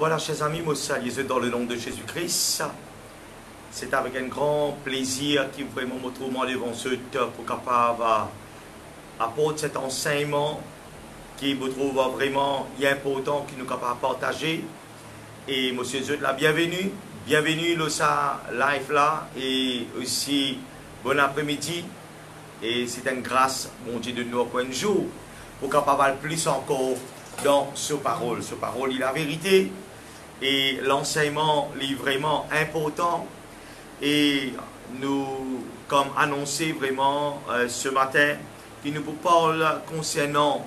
Voilà, chers amis, moi salue dans le nom de Jésus-Christ. C'est avec un grand plaisir qui vraiment me trouve devant ce temps pour capable apporter cet enseignement qui me trouve vraiment important, qui nous capable de partager. Et monsieur Dieu, la bienvenue. Bienvenue dans sa live là et aussi bon après-midi. Et c'est une grâce, mon Dieu, de nous pour un jour pour capable plus encore dans ce parole. Ce parole est la vérité et l'enseignement est vraiment important. Et nous, comme annoncé vraiment ce matin, qui nous parle concernant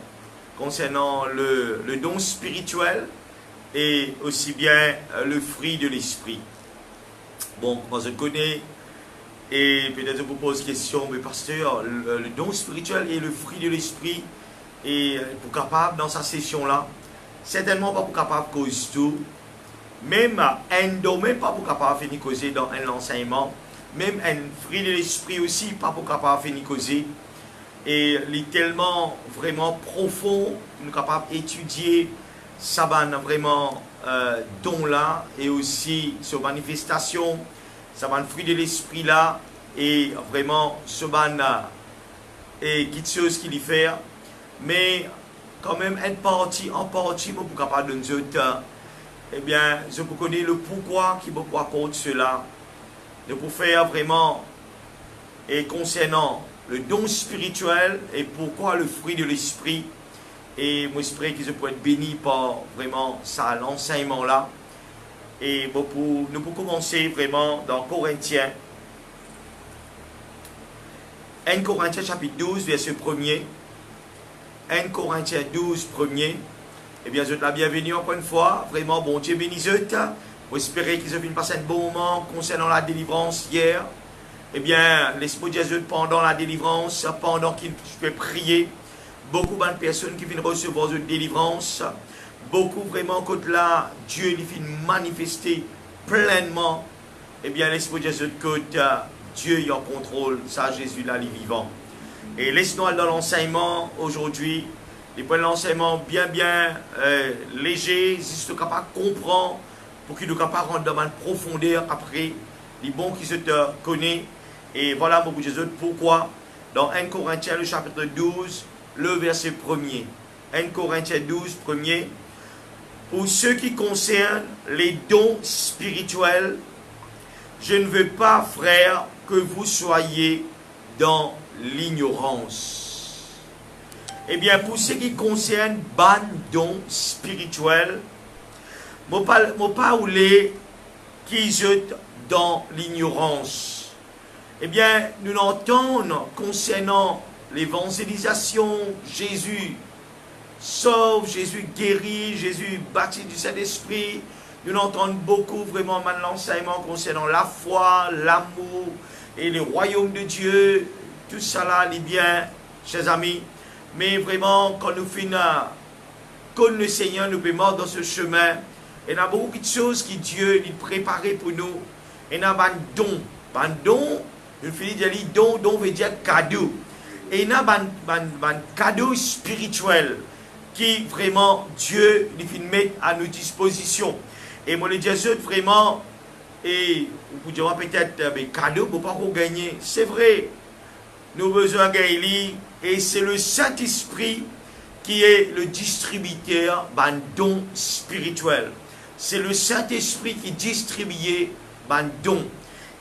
le don spirituel et aussi bien le fruit de l'esprit. Bon, moi je connais, et peut-être je vous pose question, mais pasteur, le don spirituel et le fruit de l'esprit, et pour capable dans sa session-là, certainement pas pour capable de causer tout, même un domaine pas pour capable de finir causer dans un enseignement, même un fruit de l'esprit aussi pas pour capable de finir causer, et il est tellement vraiment profond, nous capable d'étudier ça va vraiment don là et aussi sur manifestation, ça va le fruit de l'esprit là et vraiment ce ban et quelque chose qu'il y fait, mais quand même en partie pour capable de nous eh bien je peux connaître le pourquoi qui peut apporter cela, de pour faire vraiment et concernant le don spirituel et pourquoi le fruit de l'esprit. Et moi, j'espère que je peux être béni par vraiment ça, l'enseignement là. Et bon, nous pouvons commencer vraiment dans Corinthiens. 1 Corinthiens chapitre 12, verset 1er. 1 Corinthiens 12, 1er. Eh bien, je te la bienvenue encore une fois. Vraiment, bon Dieu béni je te. J'espère qu'ils ont fini passer un bon moment concernant la délivrance hier. Eh bien, l'Esprit de Dieu pendant la délivrance, pendant qu'il peut prier. Beaucoup de personnes qui viennent recevoir de délivrance. Beaucoup vraiment que là, Dieu il vient manifester pleinement. Eh bien, l'Esprit de Dieu que Dieu est en contrôle. Ça, Jésus là, il est vivant. Et laisse-nous dans l'enseignement aujourd'hui. Il prend l'enseignement bien léger, juste capable de comprendre, pour qu'il nous capable de rentrer dans la profondeur après. Les bons qui se connaissent. Et voilà, mon Jésus, pourquoi dans 1 Corinthiens, le chapitre 12, le verset 1er. 1 Corinthiens 12, 1er. Pour ce qui concerne les dons spirituels, je ne veux pas, frères, que vous soyez dans l'ignorance. Eh bien, pour ce qui concerne les dons spirituels, je ne veux pas qui jetent dans l'ignorance. Eh bien, nous l'entendons concernant l'évangélisation, Jésus sauve, Jésus guérit, Jésus baptise du Saint-Esprit. Nous entendons beaucoup vraiment maintenant l'enseignement concernant la foi, l'amour et le royaume de Dieu. Tout ça là, est bien, chers amis. Mais vraiment, quand nous finissons, comme le Seigneur nous permet dans ce chemin, il y a beaucoup de choses que Dieu a préparées pour nous. Il y a un don. Un don, je finis de dire don, don veut dire cadeau. Et il y a un cadeau spirituel qui vraiment Dieu nous met à nos dispositions. Et moi, je dis vraiment, et vous direz peut-être, cadeau, pour pas gagner. C'est vrai, nous avons besoin de gagner, et c'est le Saint-Esprit qui est le distributeur d'un don spirituel. C'est le Saint-Esprit qui distribue un don.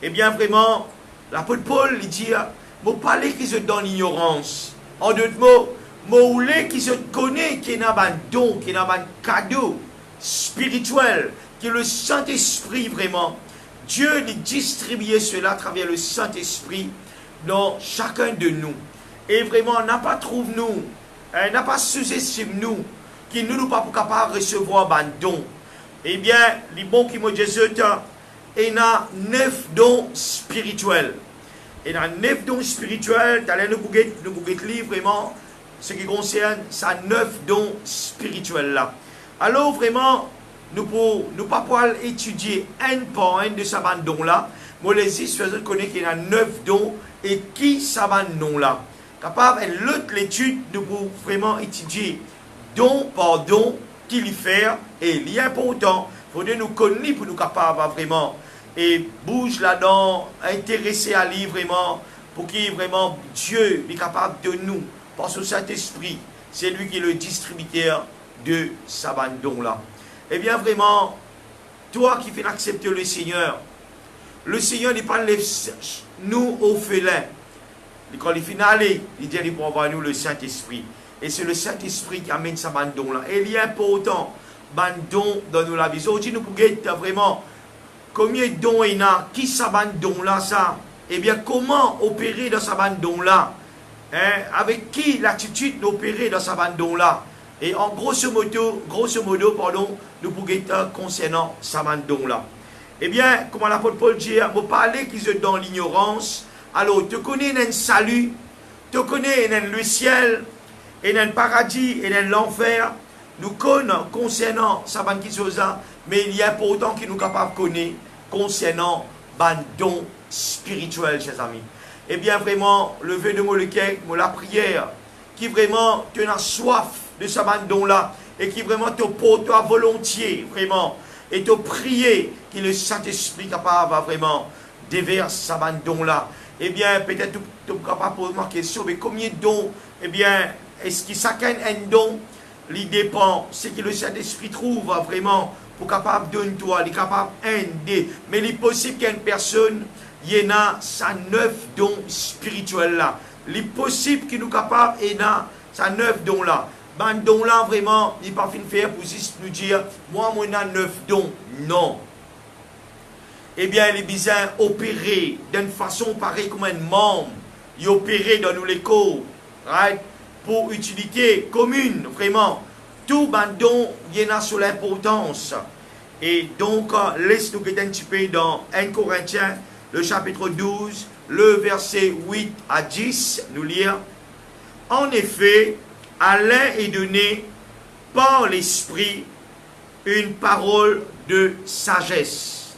Et bien vraiment, l'apôtre Paul il dit, vous parlez qui se donne l'ignorance. En d'autres mots, vous voulez qui se connaît, qui n'a pas un don, qui n'a pas un cadeau spirituel, qui est le Saint-Esprit vraiment. Dieu lui distribue cela à travers le Saint-Esprit dans chacun de nous. Et vraiment, n'a pas trouvé nous, n'a pas sous-estime nous, qui nous pas capables de recevoir un don. Eh bien, les bons qui m'ont dit, il y a 9 dons spirituels. Et dans 9 dons spirituels, nous pouvons lire vraiment ce qui concerne ces 9 dons spirituels là. Alors vraiment, nous ne pas pouvoir étudier un par un de ces dons là, mais les histoires connaissent qu'il y a 9 dons et qui ça va nom là. Capable de l'autre l'étude, nous pouvons vraiment étudier don par don qu'il y fait et l'important faut de nous connaître pour nous capables vraiment. Et bouge là-dedans, intéressé à lui vraiment, pour qu'il vraiment, Dieu est capable de nous, parce que le Saint-Esprit, c'est lui qui est le distributeur de sa bande là. Eh bien vraiment, toi qui fais accepter le Seigneur n'est pas nous orphelins. Quand il finit aller, il dit pour avoir nous le Saint-Esprit. Et c'est le Saint-Esprit qui amène sa bande là. Et il est important, bande dans nous la vie. Aujourd'hui, nous pouvons vraiment, combien de dons il y a, qui sa bande là, ça? Eh bien, comment opérer dans sa bande là? Hein? Avec qui l'attitude d'opérer dans sa bande là? Et en grosso modo, pardon, nous pouvons être concernant sa bande là. Eh bien, comme l'apôtre Paul dit, vous parlez qu'ils sont dans l'ignorance. Alors, tu connais un salut, tu connais le ciel, et un paradis, et l'enfer. Nous connaissons concernant sa bande qui chose, mais il y a important que nous capables de connaître concernant bande don spirituel, chers amis. Eh bien, vraiment, le vœu de Molokai, la prière, qui vraiment te a soif de sa bande don là, et qui vraiment te porte à volontiers, vraiment, et te prier que le Saint-Esprit capable va vraiment déverse sa bande don là. Eh bien, peut-être tu es capable de poser une question, mais combien de dons, eh bien, est-ce que chacun a un don? Il dépend, c'est que le Saint-Esprit trouve vraiment pour capable de donner toi, il est capable d'aider. Mais il est possible qu'une personne, il y en a sa 9 dons spirituels là. Il est possible qu'il nous capable et a sa 9 dons là. Ben dons là vraiment, il n'est pas fin de faire pour juste nous dire, moi, on a 9 dons. Non. Eh bien, il est besoin d'opérer d'une façon pareille comme un membre. Il opérer dans nous les corps, right? Pour utilité commune, vraiment. Tout bandon, il y en a sur l'importance. Et donc, laisse-nous guetter un petit peu dans 1 Corinthiens, le chapitre 12, le verset 8 à 10, nous lire. En effet, à l'un est donné par l'Esprit une parole de sagesse.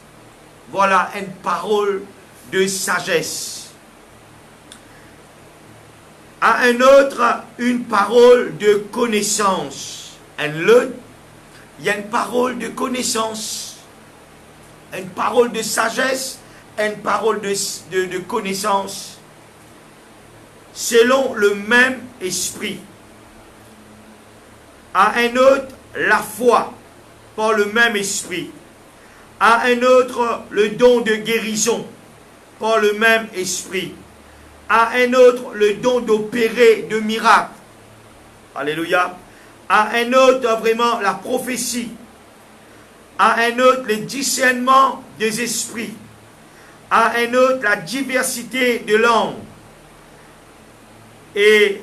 Voilà une parole de sagesse. À un autre, une parole de connaissance. Un autre, il y a une parole de connaissance. Une parole de sagesse, une parole de connaissance. Selon le même esprit. À un autre, la foi, par le même esprit. À un autre, le don de guérison, par le même esprit. À un autre, le don d'opérer de miracles. Alléluia. À un autre, vraiment, la prophétie. À un autre, le discernement des esprits. À un autre, la diversité de langues. Et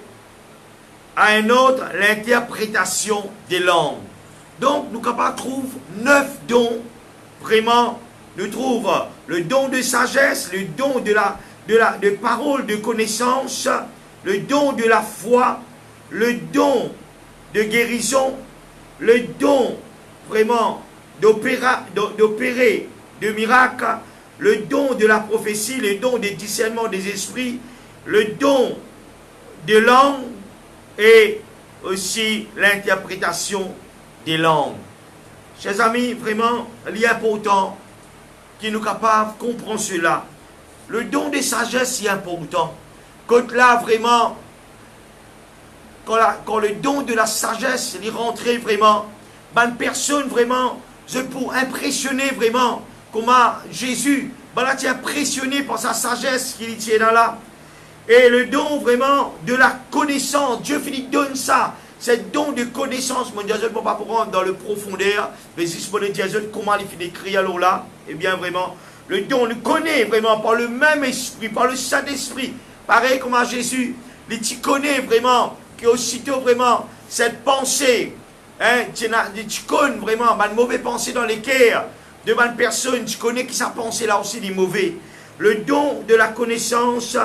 à un autre, l'interprétation des langues. Donc, nous capables trouver 9 dons. Vraiment, nous trouvons le don de sagesse, le don de parole de connaissance, le don de la foi, le don de guérison, le don vraiment d'opérer de miracles, le don de la prophétie, le don de discernement des esprits, le don de langue et aussi l'interprétation des langues. Chers amis, vraiment, il est important qu'il nous capables de comprendre cela. Le don de sagesse est important. Quand là, vraiment, quand le don de la sagesse est rentré vraiment, une personne vraiment, pour impressionner vraiment, comment Jésus, là, tu es impressionné par sa sagesse qu'il tient là. Et le don vraiment de la connaissance, Dieu finit donne ça. C'est don de connaissance, mon Dieu, je ne peux pas rentrer dans le profondeur, mais juste pour le dire comment il finit d'écrire alors là, eh bien vraiment, le don, on le connaît vraiment par le même esprit, par le Saint-Esprit. Pareil comme à Jésus, tu connais vraiment, qu'aussitôt vraiment, cette pensée, hein, tu connais vraiment, une mauvaise pensée dans les cœurs de une personne, tu connais que sa pensée là aussi est mauvais. Le don de la connaissance,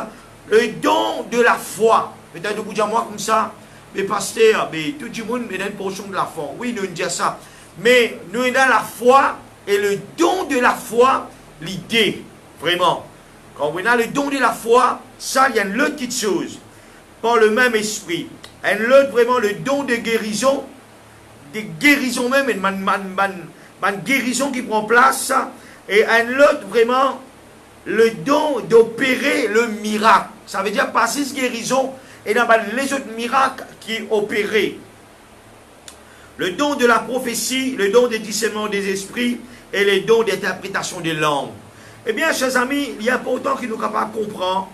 le don de la foi. Peut-être vous dire moi comme ça, mais pasteur, mais tout le monde me donne une portion de la foi. Oui, nous disons ça. Mais nous avons la foi et le don de la foi, l'idée, vraiment. Quand on a le don de la foi, ça, il y a une autre petite chose. Par le même esprit. Un autre, vraiment, le don de guérison même, une guérison qui prend place, et un autre vraiment, le don d'opérer le miracle. Ça veut dire passer cette guérison, et dans les autres miracles qui opéraient. Le don de la prophétie, le don des discernements des esprits, et les dons d'interprétation des langues. Eh bien, chers amis, il est important que nous soyons capables de comprendre,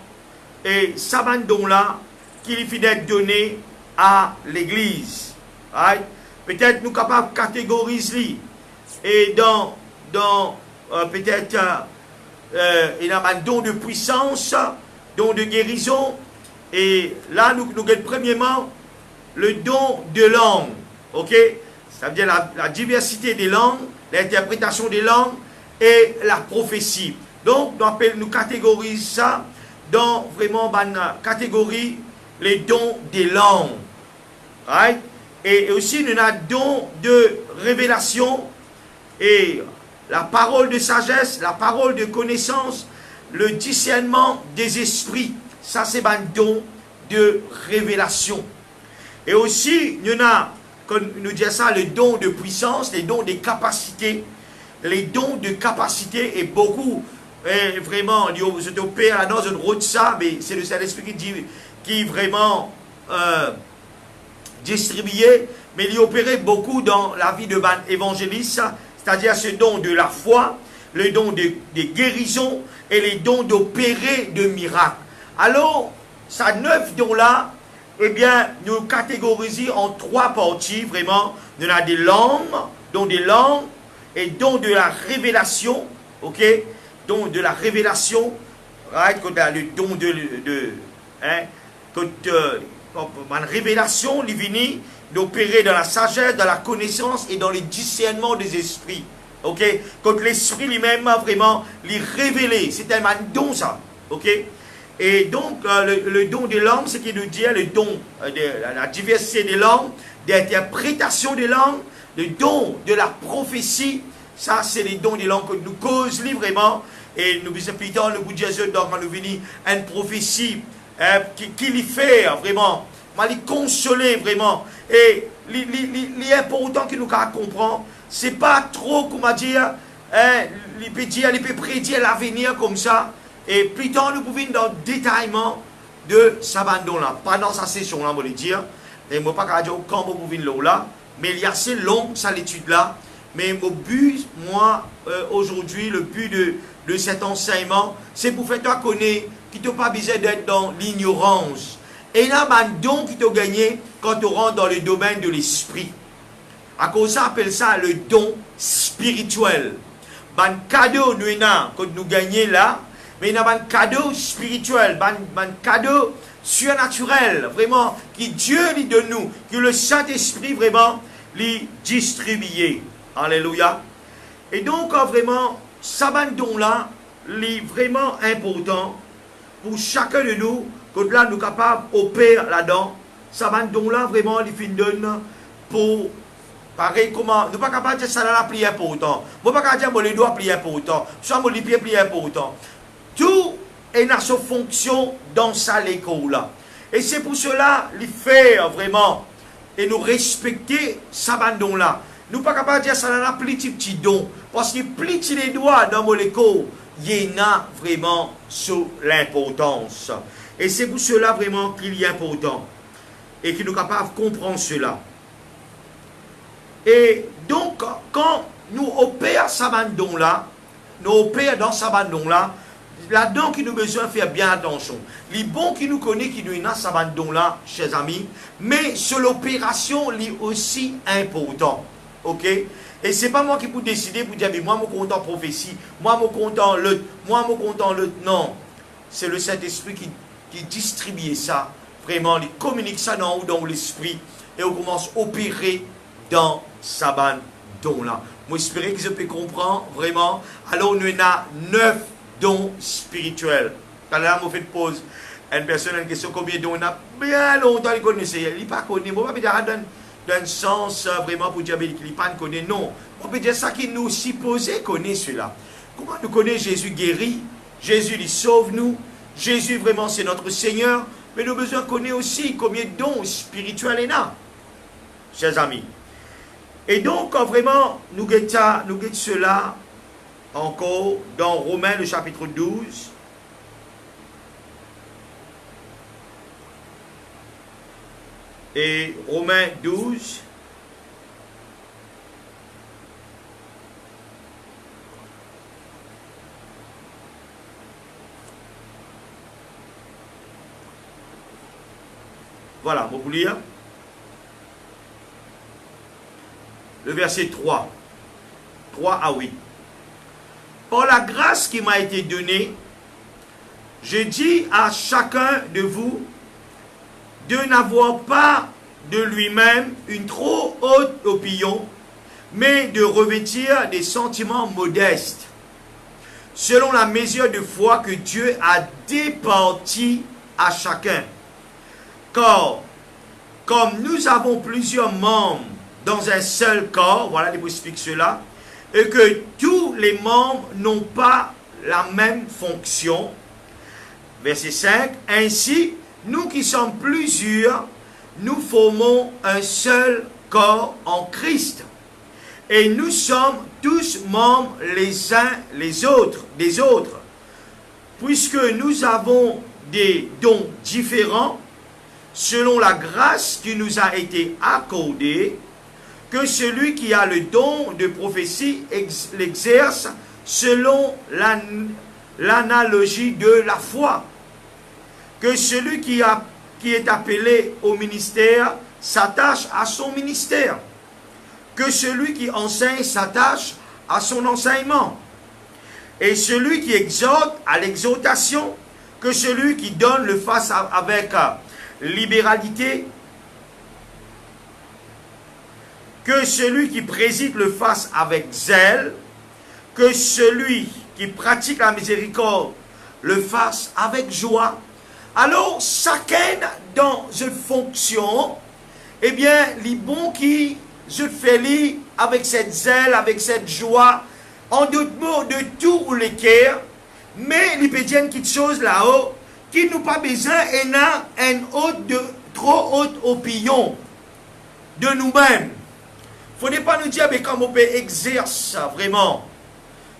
et ça don-là, qu'il faut d'être donné à l'Église. Right? Peut-être nous sommes capables de catégoriser, et peut-être il y a un don de puissance, don de guérison, et là nous avons premièrement le don de langue, ok? Ça veut dire la diversité des langues, l'interprétation des langues et la prophétie. Donc nous catégorisons ça dans vraiment une catégorie les dons des langues, right? Et aussi nous avons don de révélation et la parole de sagesse, la parole de connaissance, le discernement des esprits. Ça, c'est un don de révélation. Et aussi, nous avons, comme nous disons ça, le don de puissance, les dons de capacité. Les dons de capacité, et beaucoup, vraiment, vous êtes au Père, dans une route, ça, mais c'est le Saint-Esprit qui vraiment distribué, mais il opérait beaucoup dans la vie de l'évangéliste. C'est-à-dire ce don de la foi, le don de guérison et les dons d'opérer de miracles. Alors, ces 9 dons-là, eh bien, nous catégorisons en 3 parties, vraiment. Nous avons des langues, et dons de la révélation, ok? Don de la révélation, right? Le don une révélation, divine, d'opérer dans la sagesse, dans la connaissance et dans le discernement des esprits. Ok? Quand l'esprit lui-même vraiment les révélé, c'est tellement un don ça. Ok? Et donc le don des langues, c'est qu'il nous dit le don de la diversité des langues, d'interprétation des langues, le don de la prophétie. Ça, c'est les dons des langues que nous causons vraiment. Et nous expliquons le bout de Jésus, donc quand nous venons une prophétie qui lui fait vraiment, lui consoler vraiment. Et l'important que nous comprenons, c'est pas trop, comment dire, il peut prédire l'avenir comme ça. Et plutôt nous pouvons dans le détaillement de ce abandon-là. Pas dans sa session-là, on va le dire. Et moi, pas dire quand vous pouvez là, mais il y a assez long, ça l'étude-là. Mais mon but, moi, aujourd'hui, le but de cet enseignement, c'est pour faire toi connaître qui n'a pas besoin d'être dans l'ignorance. Et il y a un don qui t'a gagné quand tu rentres dans le domaine de l'esprit. À cause ça, on appelle ça le don spirituel. Un cadeau, nous quand nous gagnons là, mais il y a un cadeau spirituel, un cadeau surnaturel, vraiment, qui Dieu lui donne nous, que le Saint-Esprit vraiment lui distribue. Alléluia. Et donc, vraiment, ce don-là, est vraiment important pour chacun de nous, quand là, nous sommes capables d'opérer là-dedans. Ce don-là, vraiment, il donne pour, pareil, comment, nous ne sommes pas capables de dire ça dans la prière pour autant. Nous ne sommes pas capables de dire les doigts prière pour autant. Soit les pieds prière pour autant. Tout est dans sa fonction dans sa l'école-là. Et c'est pour cela, il fait vraiment, et nous respecter ce don-là. Nous ne sommes pas capables de dire ça dans la petit don. Parce que plus tu les doigts dans mon école, il y en a vraiment sur l'importance. Et c'est pour cela vraiment qu'il est important. Et qu'il nous capables de comprendre cela. Et donc, quand nous opérons ce don-là, nous opérons dans ce don-là, là-dedans qui nous besoin de faire bien attention. Les bons qui nous connaissent, qui nous ont ce don-là, chers amis, mais sur l'opération, est aussi important. Ok? Et ce n'est pas moi qui peux décider pour dire, mais moi, je content prophétie, moi, je content l'autre, moi, je content l'autre. Non. C'est le Saint-Esprit qui distribue ça, vraiment, il communique ça dans l'esprit, et on commence à opérer dans sa don-là. Moi, j'espère que je peux comprendre, vraiment. Alors, nous avons 9 dons spirituels. Quand là, on fait une pause, une personne a une question, combien de dons on a? Bien longtemps, il connaissait. Il n'est pas connu. On va pas dire dans un sens vraiment pour dire qu'il n'est pas connu. Non. On peut dire ça qu'il nous supposé connaître cela. Comment nous connaissons Jésus guéri? Jésus, il sauve nous. Jésus, vraiment, c'est notre Seigneur. Mais nous avons besoin de connaître aussi combien de dons spirituels il y a. Chers amis. Et donc, vraiment, nous guettons cela encore dans Romains, le chapitre 12. Et Romains 12. Voilà, vous voulez lire le verset 3. 3 à 8. Par la grâce qui m'a été donnée, je dis à chacun de vous de n'avoir pas de lui-même une trop haute opinion, mais de revêtir des sentiments modestes, selon la mesure de foi que Dieu a départie à chacun. Car, comme nous avons plusieurs membres dans un seul corps, voilà, il vous explique cela, et que tous les membres n'ont pas la même fonction. Verset 5, ainsi, nous qui sommes plusieurs, nous formons un seul corps en Christ. Et nous sommes tous membres les uns des autres. Puisque nous avons des dons différents, selon la grâce qui nous a été accordée, que celui qui a le don de prophétie l'exerce selon l'analogie de la foi. Que celui qui est appelé au ministère s'attache à son ministère. Que celui qui enseigne s'attache à son enseignement. Et celui qui exhorte à l'exhortation. Que celui qui donne le fasse avec libéralité. Que celui qui préside le fasse avec zèle. Que celui qui pratique la miséricorde le fasse avec joie. Alors, chacun dans une fonction, eh bien, les bons qui se fait avec cette zèle, avec cette joie, en d'autres mots, de tout le cœur, mais les pédiennes qui chose là-haut, qui n'ont pas besoin et n'a trop haute opinion de nous-mêmes. Il ne faudrait pas nous dire, mais comme on peut exercer vraiment,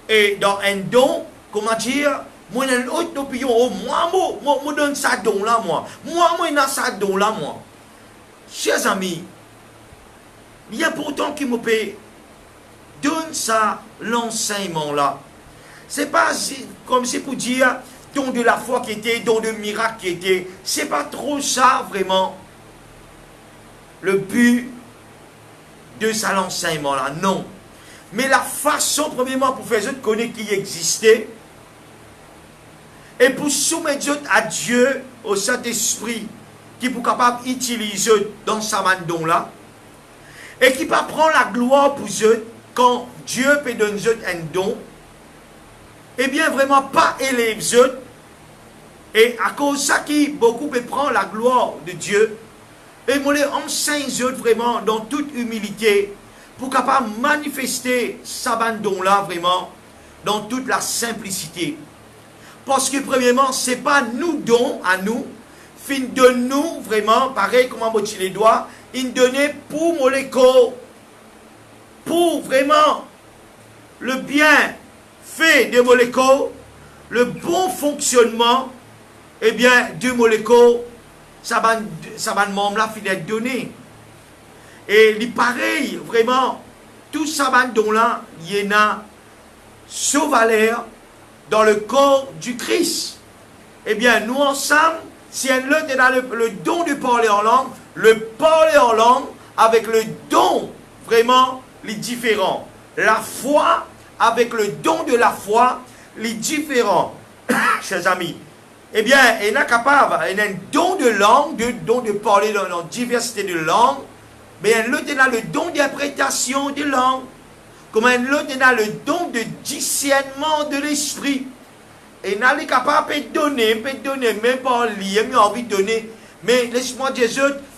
et dans un don, comment dire, moi, j'ai une autre opinion. Oh, moi, donne ça don là, moi. Moi, il a ça don là, moi. Chers amis, il y a pourtant qui me peut donne ça, l'enseignement là. C'est pas comme c'est pour dire don de la foi qui était, don de miracle qui était. C'est pas trop ça, vraiment, le but de ça, l'enseignement là. Non. Mais la façon, premièrement, pour faire ça, de connaître qui existait, et pour soumettre à Dieu, au Saint-Esprit, qui est capable d'utiliser dans sa don là, et qui peut prendre la gloire pour eux, quand Dieu peut donner un don, et bien vraiment pas élever eux, et à cause de ça qui beaucoup peut prendre la gloire de Dieu, et moi les enseigne vraiment dans toute humilité, pour capable manifester sa don là vraiment, dans toute la simplicité. Parce que premièrement, ce n'est pas nous dons à nous, fin de nous vraiment, pareil comme on les doigts, il donnait pour mon écho, pour vraiment le bien fait de mon écho, le bon fonctionnement, eh bien, de mon écho, ça va membre là, fin d'être donné. Et il pareil, vraiment, tout ça va don là, il y en a sous valeur dans le corps du Christ. Eh bien, nous ensemble, si un autre est dans le don de parler en langue, le parler en langue avec le don, vraiment, les différents. La foi avec le don de la foi, les différents. Chers amis, eh bien, il est capable, il a un don de langue, don de parler dans diversité de langues, mais un autre est dans le don d'interprétation de langue. Comme un autre est dans le don de discernement de l'esprit. Et n'a pas capable de donner, même pas lire, mais envie de donner. Mais laisse-moi dire,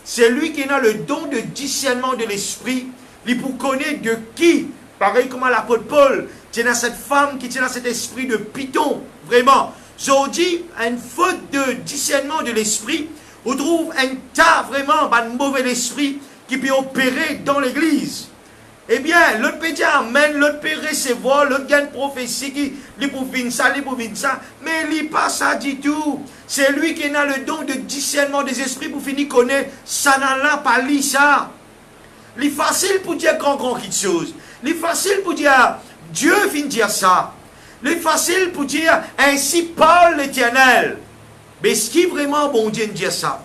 c'est lui qui a le don de discernement de l'esprit. Il pour connaître de qui, pareil comme à l'apôtre Paul, tient cette femme qui tient à cet esprit de Python. Vraiment. Aujourd'hui, une faute de discernement de l'esprit, on trouve un tas vraiment, un mauvais esprit qui peut opérer dans l'église. eh bien, l'autre peut dire amen, l'autre peut recevoir, l'autre gagne prophétie, qui lui pour venir ça, lui pour venir ça. Mais il n'est pas ça du tout. C'est lui qui a le don de discernement des esprits pour finir connaître ça n'a là, pas lui ça. Il est facile pour dire grand quelque chose. Il est facile pour dire Dieu vient dire ça. Il est facile pour dire ainsi parle l'Éternel. Mais est-ce qui est vraiment bon Dieu de dire ça?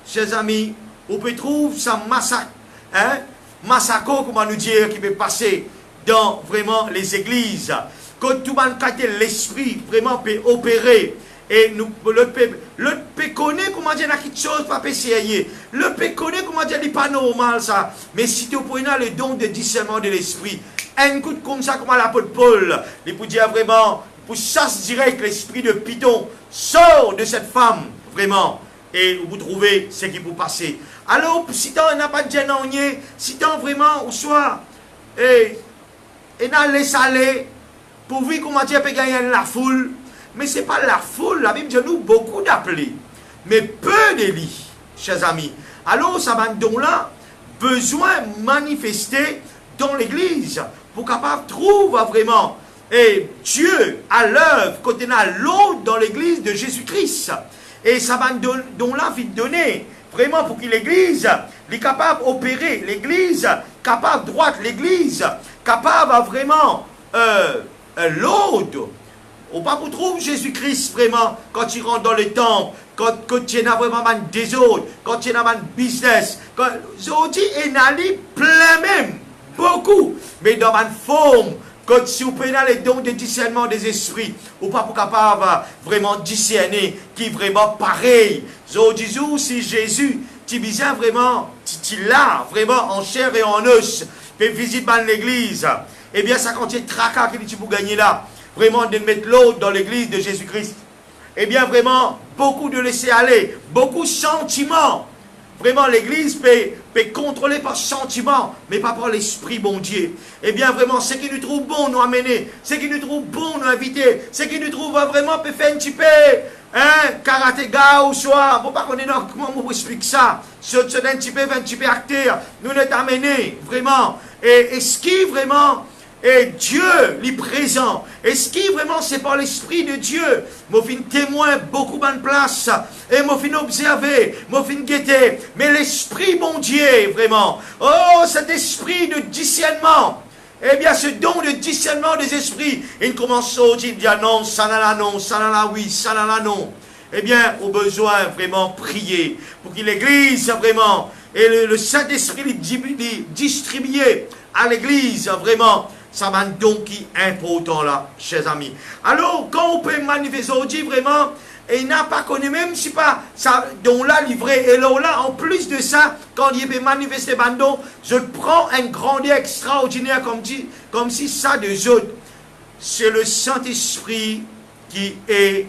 Chers amis, on peut trouver ça massacre, hein? Massacre, comment nous dire, qui peut passer dans vraiment les églises. Quand tout le monde l'esprit vraiment peut opérer. Et nous, le peut connaître comment dire quelque chose, pas essayer. Le peut connaître comment dire, il n'est pas normal ça. Mais si tu prends le don de discernement de l'esprit, un coup comme ça, comme l'apôtre Paul, il peut dire vraiment, pour chasse direct l'esprit de Python, sort de cette femme, vraiment. Et vous trouvez ce qui vous passe. Alors, si tu n'as pas de gêne, si tu vraiment, ou soit, et n'a laissé aller, pour voir comment tu peux gagner la foule, mais ce n'est pas la foule, la Bible dit nous beaucoup d'appelés, mais peu de lits, chers amis. Alors, ça va donc là, besoin de manifester dans l'église, pour capable trouver vraiment, et Dieu à l'œuvre, côté à l'autre dans l'église de Jésus-Christ. Et ça va donc là, vite donner, vraiment pour que l'église est capable d'opérer, l'église capable de droite, l'église capable vraiment l'autre. On va pas trouver Jésus-Christ vraiment quand il rentre dans le temple, quand il y a vraiment un désordre, quand il y a un business. Quand il y a plein même, beaucoup, mais dans une forme. Quand si vous prenez les dons de discernement des esprits, ou pas pour capable vraiment discerner qui est vraiment pareil. Si Jésus, tu viens vraiment, tu l'as vraiment en chair et en os, puis visite l'église, eh bien ça contient tracas que tu peux gagner là. Vraiment de mettre l'autre dans l'église de Jésus-Christ. Eh bien vraiment, beaucoup de laisser aller, beaucoup de sentiments. Vraiment, l'église peut contrôler par sentiment, mais pas par l'esprit bon Dieu. Eh bien, vraiment, ce qui nous trouve bon, nous amener. Ce qui nous trouve bon, nous inviter. Ce qui nous trouve vraiment, peut faire un petit peu, hein, karatéga ou soit, faut pas qu'on ait comment on explique ça. Ce un petit peu acteur, nous nous amener, vraiment. Et ce qui vraiment, et Dieu est présent. Et ce qui vraiment, c'est par l'Esprit de Dieu. Moi, fin témoin beaucoup de place. Et moi, fin observer. Moi, fin guetter. Mais l'Esprit, bon Dieu, vraiment. Oh, cet esprit de discernement. Eh bien, ce don de discernement des esprits. Il commence à dire, non, ça n'a la non, ça n'a la oui, ça n'a la non. Eh bien, au besoin, vraiment, prier. Pour que l'Église, vraiment, et le Saint-Esprit distribué à l'Église, vraiment. Ça va donc qui est important là, chers amis. Alors, quand on peut manifester aujourd'hui, vraiment, et il n'a pas connu, même si pas ça, donc là, livré, et là, en plus de ça, quand il peut manifester, bandon, je prends un grandeur extraordinaire, comme si ça de autres. C'est le Saint-Esprit qui est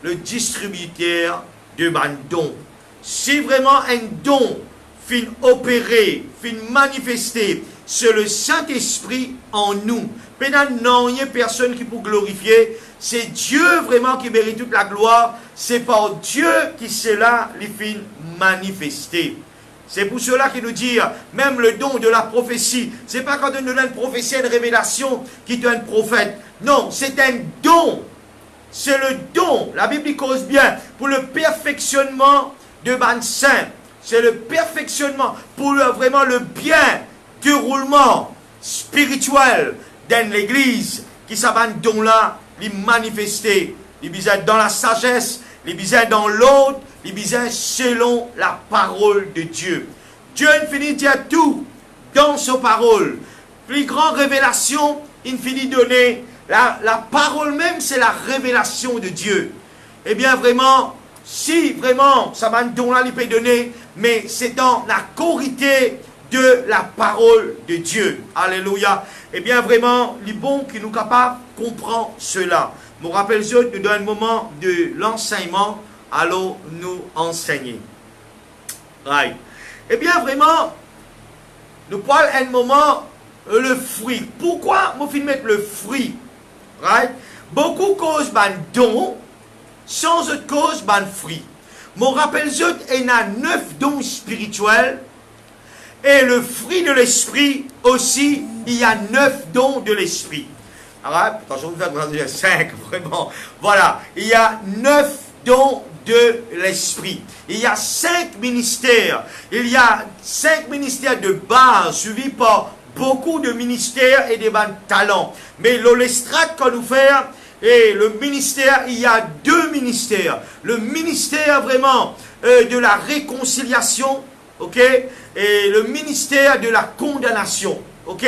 le distributeur de bandon. Si vraiment un don fin opéré, fin manifesté, c'est le Saint-Esprit en nous. Maintenant, non, il n'y a personne qui peut glorifier. C'est Dieu vraiment qui mérite toute la gloire. C'est par Dieu qui cela les fait manifester. C'est pour cela qu'il nous dit, même le don de la prophétie, c'est pas quand on nous donne une prophétie, une révélation qui donne un prophète. Non, c'est un don. C'est le don. La Bible cause bien pour le perfectionnement de ban saint. C'est le perfectionnement pour vraiment le bien déroulement spirituel dans l'église qui s'abandonne don là, les manifester, les bizarres dans la sagesse, les bizarres dans l'autre, les bizarres selon la parole de Dieu. Dieu finit de dire tout dans sa parole. Plus grande révélation, il finit de donner. La parole même, c'est la révélation de Dieu. Eh bien, vraiment, si vraiment, ça va don là, il peut donner, mais c'est dans la corité de la parole de Dieu. Alléluia. Eh bien, vraiment, les bons qui nous capables comprennent cela. Je me rappelle, nous dans un moment de l'enseignement, allons nous enseigner. Right. Eh bien, vraiment, nous parlons un moment le fruit. Pourquoi je vais mettre le fruit? Right? Beaucoup causent ban don, sans autre cause ban fruit. Je me rappelle, il y a 9 dons spirituels. Et le fruit de l'esprit aussi, il y a 9 dons de l'esprit. Alors, attention, vous faites 5, vraiment. Voilà, il y a 9 dons de l'esprit. Il y a 5 ministères. Il y a 5 ministères de base, suivis par beaucoup de ministères et de talents. Mais l'estrade qu'on nous fait, et le ministère, il y a 2 ministères. Le ministère vraiment de la réconciliation, ok, et le ministère de la condamnation, ok.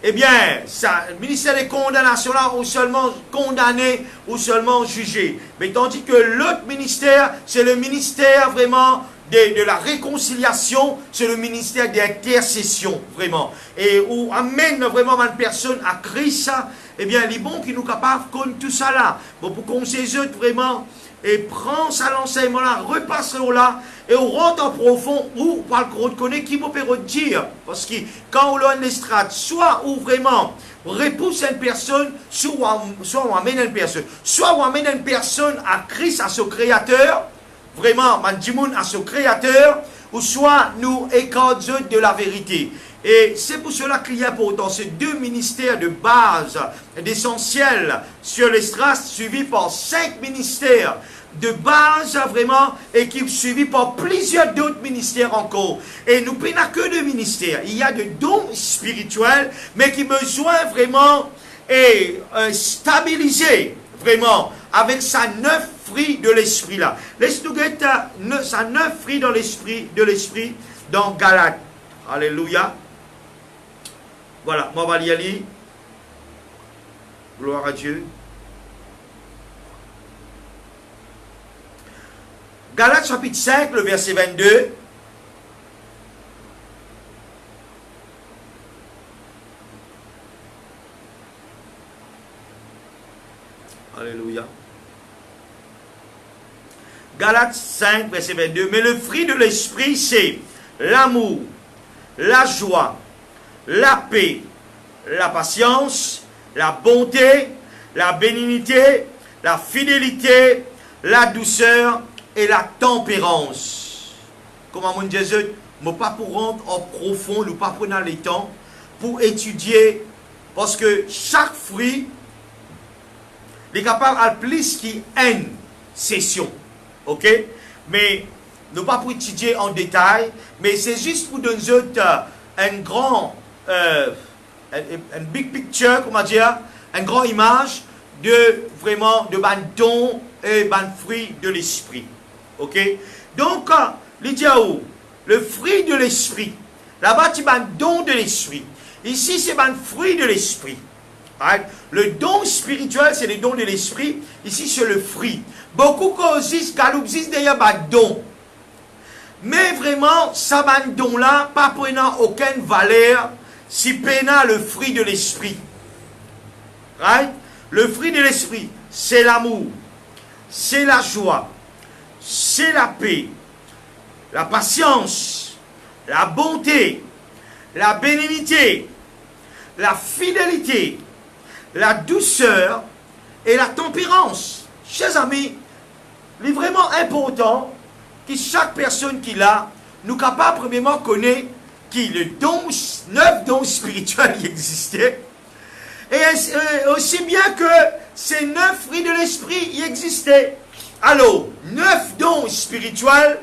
Eh bien, ça, le ministère des condamnations là, ou seulement condamné, ou seulement jugé. Mais tandis que l'autre ministère, c'est le ministère vraiment de la réconciliation, c'est le ministère d'intercession, vraiment. Et où amène vraiment une personne à Christ, eh bien, les bons qui nous capables de tout ça là. Bon, pour qu'on s'ajoute vraiment, et prend ça l'enseignement là, repasse là, et on rentre en profond, ou par le reconnaît qui peut dire. Parce que quand on a une estrade, soit ou vraiment on repousse une personne, soit on amène une personne. Soit on amène une personne à Christ, à son créateur, vraiment, Mandimoun à son créateur, ou soit nous écartons de la vérité. Et c'est pour cela qu'il y a pourtant ces 2 ministères de base, d'essentiel sur l'estrade, suivis par 5 ministères de base vraiment, et qui suivis par plusieurs d'autres ministères encore. Et nous n'avons que 2 ministères. Il y a des dons spirituels, mais qui besoin vraiment et stabiliser vraiment avec sa 9 fruits de l'esprit là. Laisse-nous guetter sa 9 fruits dans l'esprit dans Galates. Alléluia. Voilà, moi va y aller. Gloire à Dieu. Galates chapitre 5, le verset 22. Alléluia. Galates 5, verset 22. Mais le fruit de l'esprit, c'est l'amour, la joie, la paix, la patience, la bonté, la bénignité, la fidélité, la douceur et la tempérance. Comment mon Jésus, mais pas pour rentrer en profond, nous pas prendre le temps pour étudier, parce que chaque fruit est capable à plus qu'une session. Ok? Mais nous pas pour étudier en détail, mais c'est juste pour donner un grand une big picture, comment dire, une grande image de vraiment de ban don et ban fruit de l'esprit. Ok? Donc, le fruit de l'esprit. Là-bas, tu ban don de l'esprit. Ici, c'est ban fruit de l'esprit. Right? Le don spirituel, c'est le don de l'esprit. Ici, c'est le fruit. Beaucoup causes, galoubsis d'ailleurs, ban don. Mais vraiment, ça ban don là, pas prenant aucune valeur si pena le fruit de l'esprit. Right? Le fruit de l'esprit, c'est l'amour, c'est la joie, c'est la paix, la patience, la bonté, la bénignité, la fidélité, la douceur et la tempérance. Chers amis, il est vraiment important que chaque personne qui l'a, nous capable premièrement connaître qui le don, 9 dons spirituels qui existaient, et aussi bien que ces 9 fruits de l'esprit y existaient. Alors, 9 dons spirituels,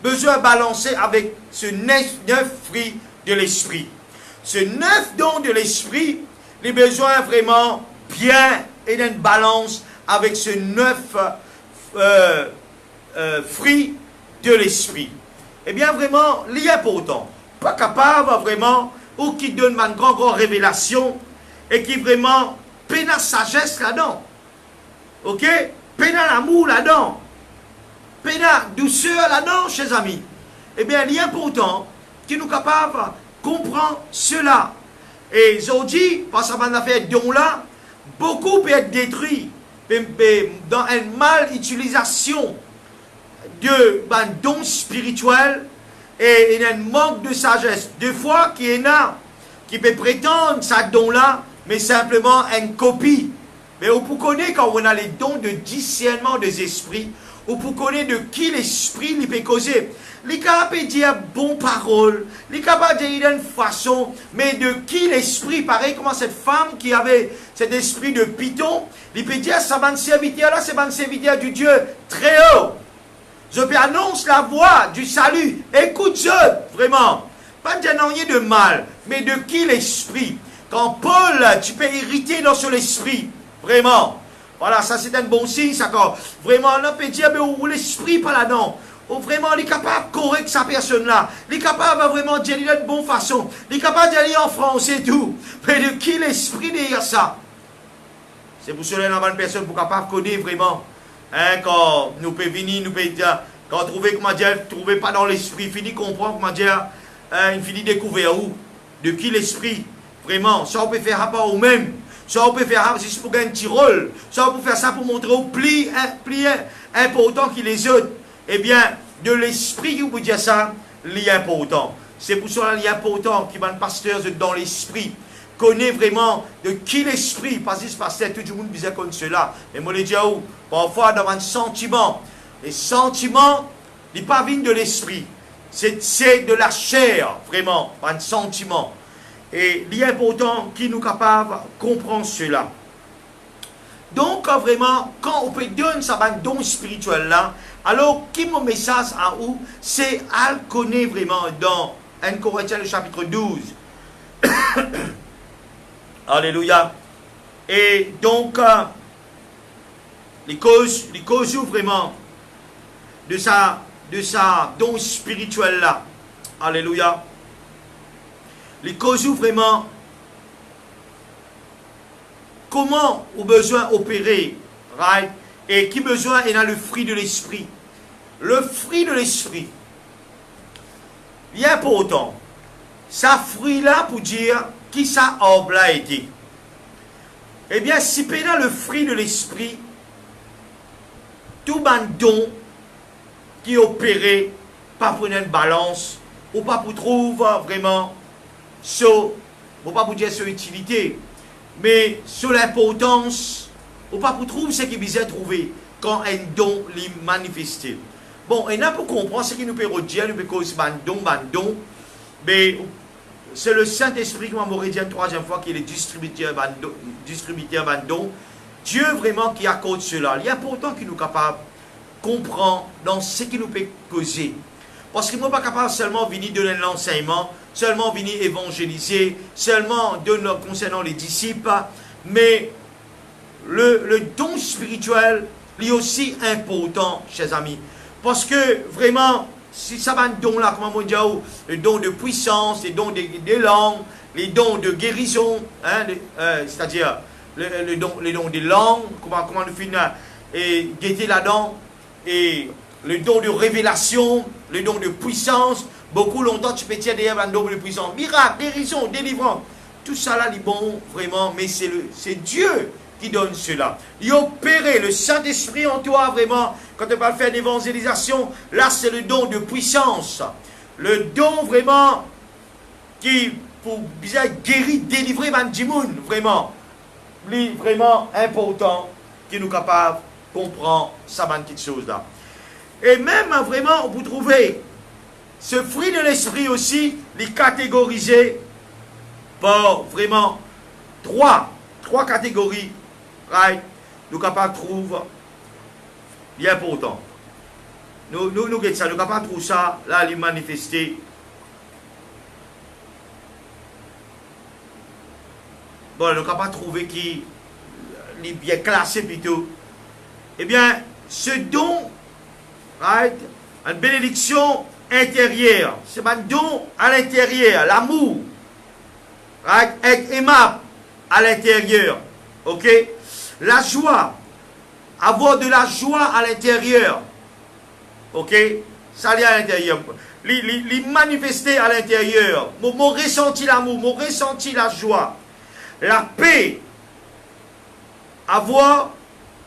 besoin de balancer avec ce 9 fruits de l'esprit. Ce 9 dons de l'esprit, les besoins vraiment bien et d'une balance avec ce 9 fruits de l'esprit. Eh bien, vraiment, il y a pourtant pas capable vraiment, ou qui donne une grande révélation, et qui vraiment peine la sagesse là-dedans. Ok? Peine l'amour là-dedans. Peine la douceur là-dedans, chers amis. Eh bien, il y a pourtant qui nous capable de comprendre cela. Et aujourd'hui, parce qu'on a fait don là, beaucoup peut être détruit dans une mal utilisation de don spirituel et il y a un manque de sagesse. Des fois, qu'il y en a qui peut prétendre ça don là, mais simplement une copie. Mais on peut connaître quand on a les dons de discernement des esprits, on peut connaître de qui l'esprit lui peut causer. il est capable de dire bonne parole, il est capable de dire d'une façon, mais de qui l'esprit, pareil, comment cette femme qui avait cet esprit de python, il peut dire, ça va un serviteur là, c'est un serviteur du Dieu très haut. Je peux annoncer la voix du salut. Écoute-je, vraiment. Pas de rien de mal, mais de qui l'esprit. Quand Paul, tu peux irriter dans son esprit, vraiment. Voilà, ça c'est un bon signe, ça quand vraiment on peut dire, mais où l'esprit pas là-dedans. Ou vraiment, il est capable de corriger sa personne-là. Il est capable de vraiment dire de bonne façon. Il est capable de dire en français et tout. Mais de qui l'esprit derrière ça? C'est pour cela que une personne pour capable de connaître vraiment. Hein, quand nous pouvons venir, nous pouvons dire, quand on trouve, comment dire, trouver pas dans l'esprit, fini comprendre, comment dire, il finit découvrir où, de qui l'esprit, vraiment, ça on peut faire rapport au même, ça on peut faire juste pour gagner un petit rôle, ça on peut faire ça pour montrer au pli important qu'il les autres, eh bien, de l'esprit qui vous dire ça, l'est important. C'est pour cela qu'il est important qu'il va un pasteur dans l'esprit, connaît vraiment de qui l'esprit, parce que ce pasteur, tout le monde disait comme cela, mais moi les dis où, parfois dans un sentiment, les sentiments, ils ne pas de l'esprit. C'est de la chair, vraiment, un sentiment. Et il est important qu'il nous capable de comprendre cela. Donc, vraiment, quand on peut donner ça, un don spirituel là, alors, qui mon message à où, c'est à le connaître vraiment dans 1 Corinthiens, le chapitre 12. Alléluia. Et donc, les causes vraiment de sa don spirituel là. Alléluia. Les causes vraiment comment on besoin opérer, right? Et qui besoin est dans le fruit de l'esprit. Le fruit de l'esprit. Il est important. Ça fruit là pour dire qui ça a été. Eh bien, si pendant le fruit de l'esprit, tout un don qui opéré, pas pour une balance, ou pas pour trouver vraiment, ou pas pour dire sur utilité, mais sur l'importance, ou pas pour trouver ce qui vient trouver quand un don est manifesté. Bon, et là pour comprendre ce qui nous peut redire, nous peut causer un don, mais c'est le Saint-Esprit qui m'a dit la troisième fois qu'il est distributeur d'un don. Dieu vraiment qui accorde cela. Il est important qu'il nous capable comprendre dans ce qui nous peut causer. Parce que nous ne sommes pas capables seulement de venir donner l'enseignement, seulement venir évangéliser, seulement donner concernant les disciples, mais le don spirituel est aussi important, chers amis. Parce que vraiment, si ça va un don là, comment on dit, le don de puissance, les dons des langues, les dons de guérison, hein, c'est-à-dire les dons des langues, comment nous finissons et guetter là-dedans, et le don de révélation, le don de puissance. Beaucoup longtemps, tu peux tirer derrière un don de puissance. Miracle, guérison, délivrance. Tout ça là, est bon, vraiment, mais c'est Dieu qui donne cela. Il opère le Saint-Esprit en toi, vraiment. Quand tu vas faire une évangélisation, là, c'est le don de puissance. Le don, vraiment, qui, pour bien guérir, délivrer Mandimoun, vraiment. Lui, vraiment important, qui nous capable de comprendre ça, petite chose là. Et même, vraiment, on peut trouver ce fruit de l'esprit aussi, les catégoriser par vraiment trois catégories. Right? Nous sommes capables de trouver bien important. Nous sommes capables de trouver ça, là, les manifester. Bon, nous sommes capables de trouver qui est bien classé plutôt. Eh bien, ce don, right, une bénédiction intérieure, c'est un don à l'intérieur, l'amour, right, être aimable à l'intérieur, ok? La joie, avoir de la joie à l'intérieur, ok? Ça l'est à l'intérieur, les manifester à l'intérieur, mon ressenti l'amour, mon ressenti la joie, la paix, avoir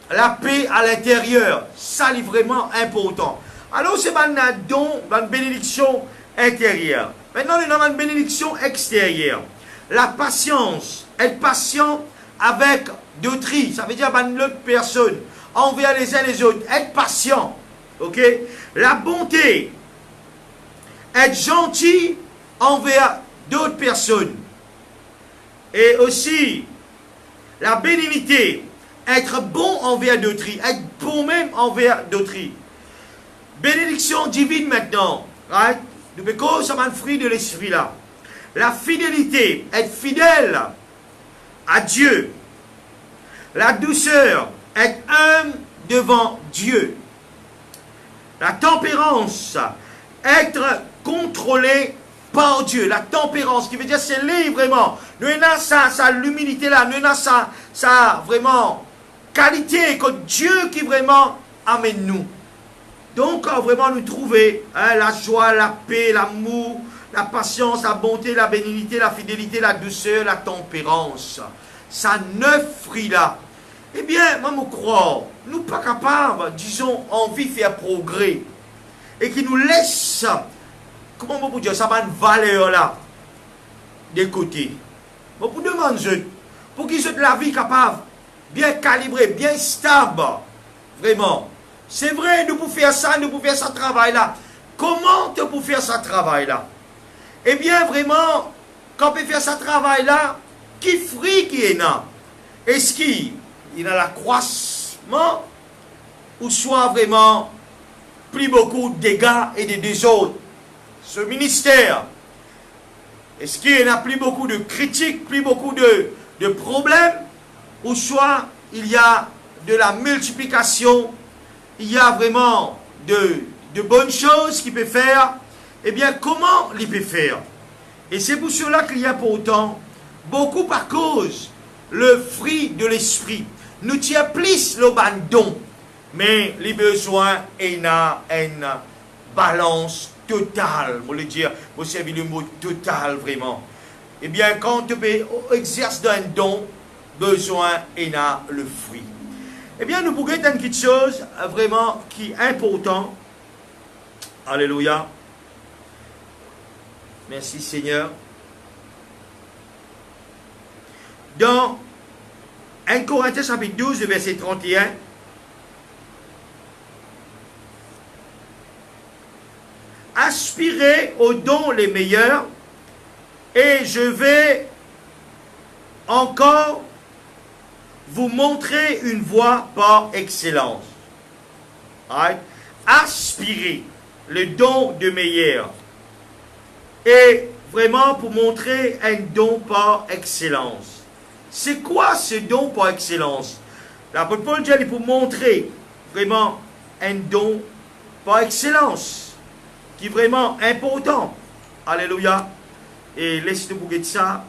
la paix à l'intérieur, ça est vraiment important. Alors c'est un don, une bénédiction intérieure. Maintenant, on a une bénédiction extérieure. La patience, être patient avec d'autrui, ça veut dire une autre personne, envers les uns les autres, être patient. Ok? La bonté, être gentil envers d'autres personnes. Et aussi, la bénignité, être bon envers d'autrui, être bon même envers d'autrui. Bénédiction divine maintenant, right? Nous pouvons ça un fruit de l'esprit là. La fidélité, être fidèle à Dieu. La douceur, être humble devant Dieu. La tempérance, être contrôlé par Dieu. La tempérance, qui veut dire c'est libre vraiment. Nous avons ça l'humilité là, nous avons ça vraiment qualité que Dieu qui vraiment amène nous. Donc vraiment nous trouver la joie, la paix, l'amour, la patience, la bonté, la bénignité, la fidélité, la douceur, la tempérance. Ça 9 fruits là. Eh bien, moi, je crois, nous ne sommes pas capables, disons, envie de faire progrès. Et qui nous laisse, comment on peut dire, ça va une valeur là, de côté. Mais pour demander, pour qu'ils aient la vie capable, bien calibrée, bien stable, vraiment. C'est vrai, nous pouvons faire ça, nous pouvons faire ce travail-là. Comment tu peux faire ce travail-là? Eh bien, vraiment, quand on peut faire ce travail-là, qui fruit qui est là? Est-ce qu'il y a l'accroissement ou soit vraiment plus beaucoup de dégâts et de désordres? Ce ministère, est-ce qu'il y a plus beaucoup de critiques, plus beaucoup de problèmes, ou soit il y a de la multiplication, il y a vraiment de bonnes choses qu'il peut faire? Eh bien, comment il peut faire? Et c'est pour cela qu'il y a pourtant beaucoup par cause le fruit de l'esprit. Nous tient plus le bandon, mais les besoins et une balance totale, vous le dire, vous savez le mot total vraiment. Eh bien, quand tu exerces un don, besoin et le fruit. Eh bien, nous pouvons dire quelque chose vraiment qui est important. Alléluia. Merci Seigneur. Dans 1 Corinthiens chapitre 12, verset 31, aspirez aux dons les meilleurs, et je vais encore vous montrer une voie par excellence. Right? Aspirez le don de meilleur. Et vraiment pour montrer un don par excellence. C'est quoi ce don par excellence? L'apôtre Paul dit pour montrer vraiment un don par excellence qui est vraiment important. Alléluia. Et laisse-nous bouger de ça.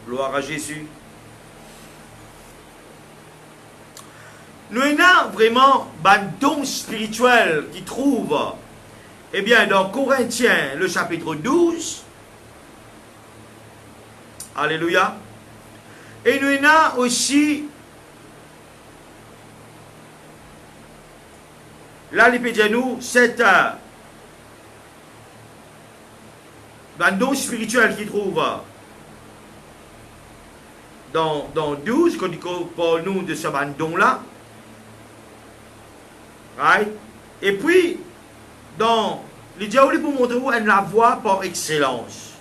Gloire à Jésus. Nous avons vraiment un don spirituel qui trouve, eh bien, dans Corinthiens, le chapitre 12. Alléluia. Et nous avons aussi, là, il peut dire nous, c'est un don spirituel qui trouve dans 12, quand il parle nous de ce don-là. Right? Et puis, dans le diable pour montrer où elle la voie par excellence.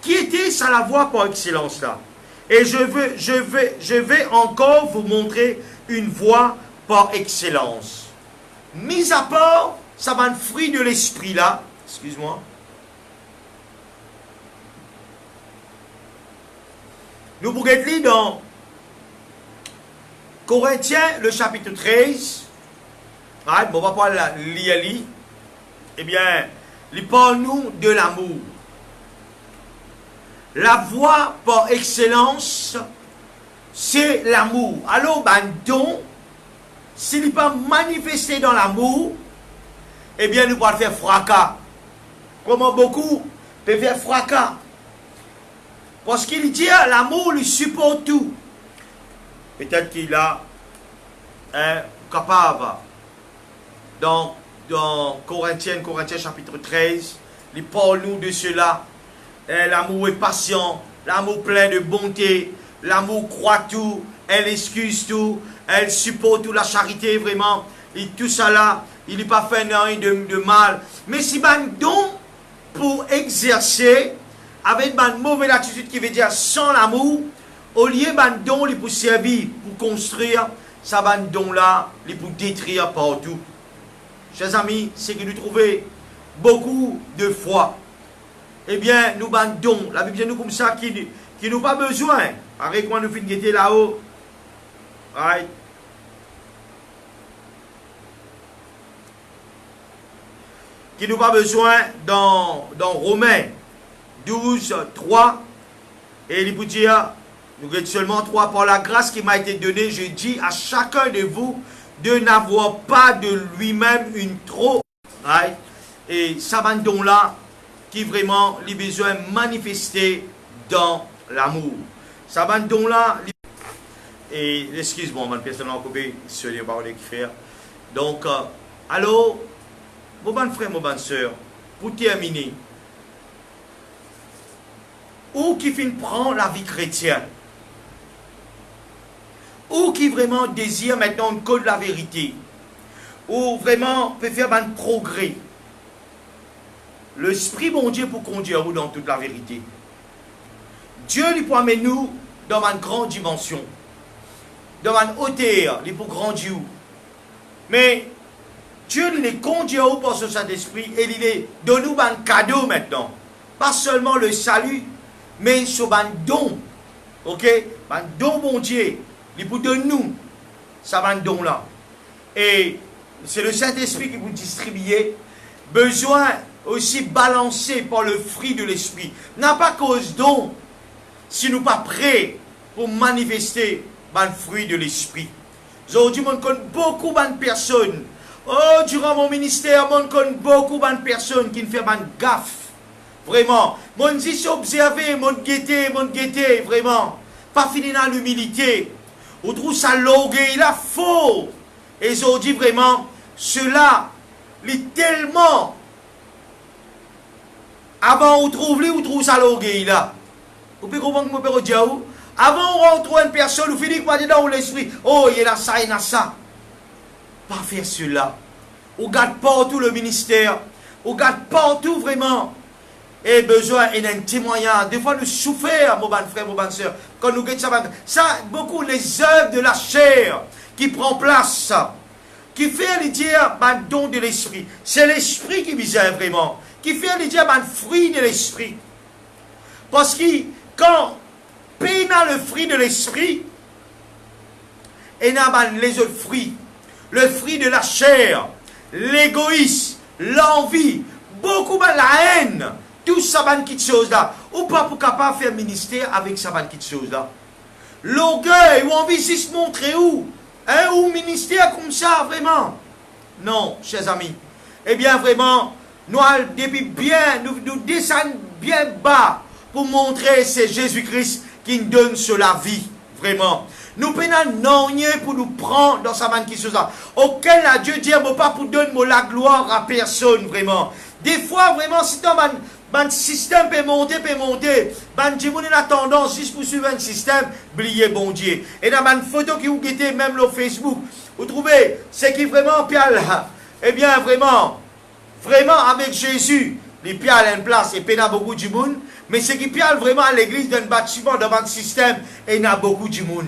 Qui était ça la voie par excellence là? Et je vais encore vous montrer une voie par excellence. Mis à part, ça va un fruit de l'esprit là. Excuse-moi. Nous pouvons lire dans Corinthiens, le chapitre 13. Right? Bon, on va pas lire. Eh bien, il parle nous de l'amour. La voie par excellence, c'est l'amour. Alors, ben, don, s'il n'est pas manifesté dans l'amour, eh bien, nous allons faire fracas. Comment beaucoup peuvent faire fracas. Parce qu'il dit, l'amour lui supporte tout. Peut-être qu'il a capable. Dans Corinthiens chapitre 13, il parle nous de cela. L'amour est patient, l'amour plein de bonté, l'amour croit tout, elle excuse tout, elle supporte toute la charité vraiment, et tout ça là, il n'est pas fait rien de mal. Mais si ban don pour exercer avec une mauvaise attitude qui veut dire sans l'amour, au lieu ban don il pour servir, pour construire, ça ban don là, il pour détruire partout. Chers amis, c'est que nous trouvons beaucoup de fois, eh bien, nous ban don, la Bible nous comme ça, qui n'ont pas besoin. Avec moi, nous finissons là-haut. Right. Qui n'ont pas besoin dans Romains 12, 3. Et il peut dire, nous avons seulement 3. Par la grâce qui m'a été donnée, je dis à chacun de vous de n'avoir pas de lui-même une trop. Right. Et ça va donc là, qui vraiment les besoins manifestés dans l'amour. Ça va donc là. Et excuse-moi, mon personne en coupé, sur les paroles qui faire. Donc, allô, mon bon frère, mon bonne soeur, pour terminer, ou qui finit prend la vie chrétienne, ou qui vraiment désire maintenant une code de la vérité, ou vraiment peut faire un progrès. L'Esprit bon Dieu pour conduire vous dans toute la vérité. Dieu lui peut amener nous dans une grande dimension, dans une hauteur, il peut grandir. Mais Dieu il est conduit par son Saint-Esprit et il est donne nous un cadeau maintenant. Pas seulement le salut, mais sur un don. Ok? Un don bon Dieu. Il peut donner nous ça un don là. Et c'est le Saint-Esprit qui vous distribue. Besoin aussi balancé par le fruit de l'Esprit. N'a pas cause don si nous pas prêts pour manifester le fruit de l'Esprit. Aujourd'hui, je connais beaucoup de personnes. Oh, durant mon ministère, je connais beaucoup de personnes qui ne font pas de gaffe. Vraiment. Je dis observer, je guetter, vraiment. Pas fini dans l'humilité. On trouve ça logué, il a faux. Et aujourd'hui, vraiment, cela, il est tellement. Avant, on trouve ça logué, là. Vous pouvez comprendre que mon père dit où? Avant, on retrouve une personne, on finit par dire dans l'esprit, oh, il y a ça, il y a ça. Pas faire cela. On garde partout le ministère. On garde partout vraiment. Et besoin d'un témoignage. Des fois, nous souffrons, mon bon frère, mon bonne soeur. Quand nous guettons ça, beaucoup les œuvres de la chair qui prend place. Qui fait les dire, ben, don de l'esprit. C'est l'esprit qui misère vraiment. Qui fait les dire, ben, fruit de l'esprit. Parce que quand peine le fruit de l'esprit, et n'a pas les autres fruits, le fruit de la chair, l'égoïsme, l'envie, beaucoup de la haine, tout ça va quitter chose là, ou pas pour capable faire ministère avec ça va quitter chose là. L'orgueil, ou envie de se montrer où, hein, ou ministère comme ça vraiment. Non, chers amis. Eh bien vraiment, nous depuis bien, nous descendons bien bas pour montrer c'est Jésus-Christ qui nous donne sur la vie, vraiment. Nous prenons non pour nous prendre dans sa main qui se ça. Auquel a Dieu dit, pas pour donner la gloire à personne, vraiment. Des fois, vraiment, si ton système peut monter, Dieu a tendance juste pour suivre un système, oubliez bon Dieu. Et dans une photo qui vous guettez, même sur Facebook, vous trouvez, c'est qui vraiment pial là. Eh bien, vraiment, avec Jésus, les pial en place, et il y a beaucoup de monde. Mais ce qui piale vraiment à l'église d'un bâtiment, dans un système, et il y a beaucoup de monde.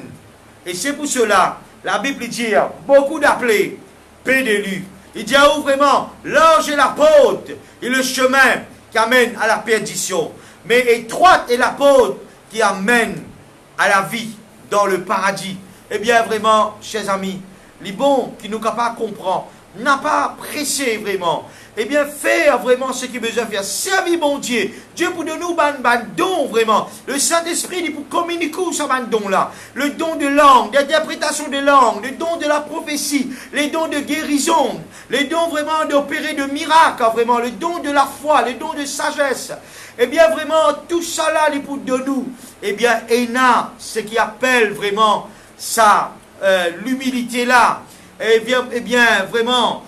Et c'est pour cela, la Bible dit, beaucoup d'appelés, peu d'élus. Il dit où vraiment, l'ange est la porte, et le chemin qui amène à la perdition. Mais étroite est la porte qui amène à la vie, dans le paradis. Eh bien vraiment, chers amis, les bons qui nous capables de comprendre, n'a pas pressé vraiment. Eh bien, faire vraiment ce qu'il a besoin de faire. Servir mon Dieu. Dieu pour nous un don vraiment. Le Saint-Esprit, il pour communiquer ce don-là. Le don de langue, d'interprétation de langue, le don de la prophétie, les dons de guérison, les dons vraiment d'opérer de miracles, vraiment, le don de la foi, le don de sagesse. Eh bien, vraiment, tout ça là, il pour de nous. Eh bien, Ena, ce qui appelle vraiment ça, l'humilité là. Eh bien, vraiment,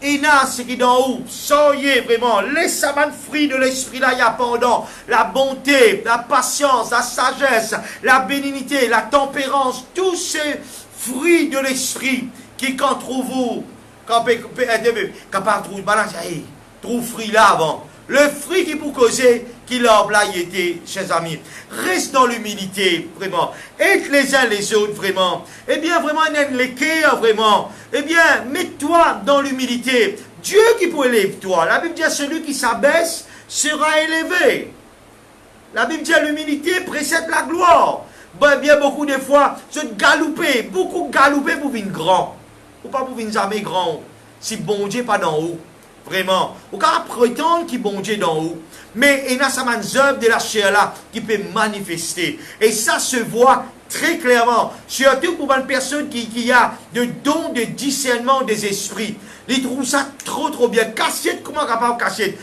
Ena, c'est qui d'en haut, soyez vraiment, laissez un fruit de l'esprit là, il y a pendant la bonté, la patience, la sagesse, la bénignité, la tempérance, tous ces fruits de l'esprit qui, quand quand capable trouver balance, trouve fruit là avant. Le fruit qui pour causer, qui l'a là, il était, chers amis. Reste dans l'humilité, vraiment. Aide les uns les autres, vraiment. Eh bien, vraiment, les cœurs, vraiment. Eh bien, mets-toi dans l'humilité. Dieu qui peut élever toi. La Bible dit à celui qui s'abaisse sera élevé. La Bible dit à l'humilité précède la gloire. Ben, bien beaucoup de fois, se galouper, beaucoup galouper pour venir grand. Ou pas pour venir jamais grand. Si bon Dieu pas d'en haut. Vraiment. Ou quand prétendre qu'il bon Dieu d'en haut. Mais il y a certaines œuvres de la chair là qui peut manifester. Et ça se voit très clairement. Surtout pour une personne qui a de dons de discernement des esprits. Ils trouvent ça trop bien. Cassette, comment capable cassette?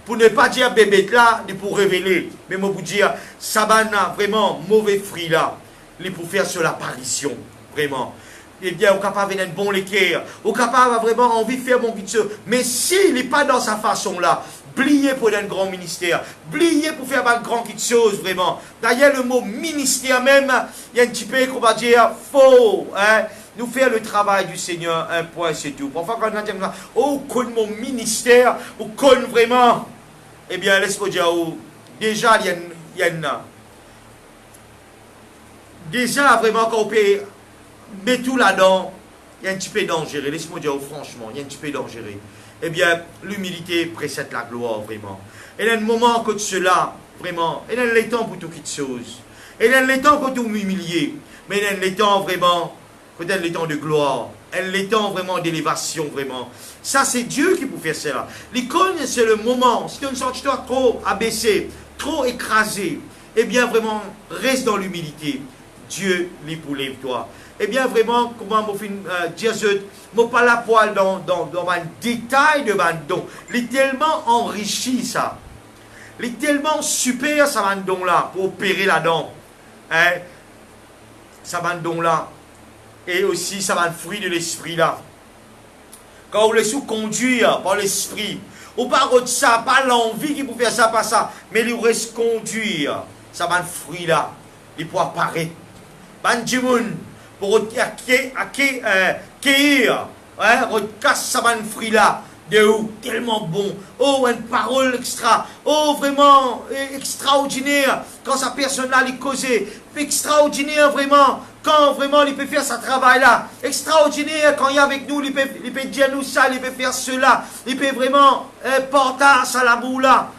Pour ne pas dire bébé là, il pour révéler. Mais moi pour dire, ça va vraiment mauvais fruit là. Il pour faire sur l'apparition. Vraiment. Eh bien, on est capable de bon l'équerre. On est capable vraiment envie de faire bon petit chose. Mais s'il n'est pas dans sa façon là, blier pour un grand ministère, blier pour faire une grande chose, vraiment. D'ailleurs, le mot ministère même, il y a un petit peu qu'on va dire faux. Hein? Nous faire le travail du Seigneur, un point, c'est tout. Parfois, quand on dit, oh, connaît mon ministère, ou connaît vraiment, eh bien, laisse-moi dire, oh, déjà, il y a déjà, vraiment, quand on peut mettre tout là-dedans, il y a un petit peu dangereux. Laisse-moi dire, oh, franchement, il y a un petit peu dangereux. Eh bien, l'humilité précède la gloire, vraiment. Et dans le moment que cela, vraiment, et dans le temps pour toutes choses. Et dans le temps pour tout m'humilier. Mais dans le temps, vraiment, dans le temps de gloire. Et dans le temps, vraiment, d'élévation, vraiment. Ça, c'est Dieu qui peut faire cela. L'icône, c'est le moment. Si tu ne sens pas trop abaissé, trop écrasé, eh bien, vraiment, reste dans l'humilité. Dieu, lui, pour lève-toi. Eh bien, vraiment, comment je dire, je ne pas la poil dans un détail de mon don. Il est tellement enrichi, ça. Il est tellement super, ça, mon don-là, pour opérer là-dedans. Hein? Ça, mon don-là. Et aussi, ça, mon fruit de l'esprit-là. Quand vous le sous-conduire par l'esprit, ou par ça, pas l'envie qui peut faire ça, pas ça, mais il reste conduire. Ça, mon fruit-là, il peut apparaître. Ban Jimoun, pour accueillir, casse ça un fruit là, de où, tellement bon, oh, une parole extra, oh, vraiment extraordinaire, quand sa personne là, il causait, extraordinaire vraiment, quand vraiment il peut faire ce travail là, extraordinaire, quand il est avec nous, il peut dire nous ça, il peut faire cela, il peut vraiment porter ça la boule là.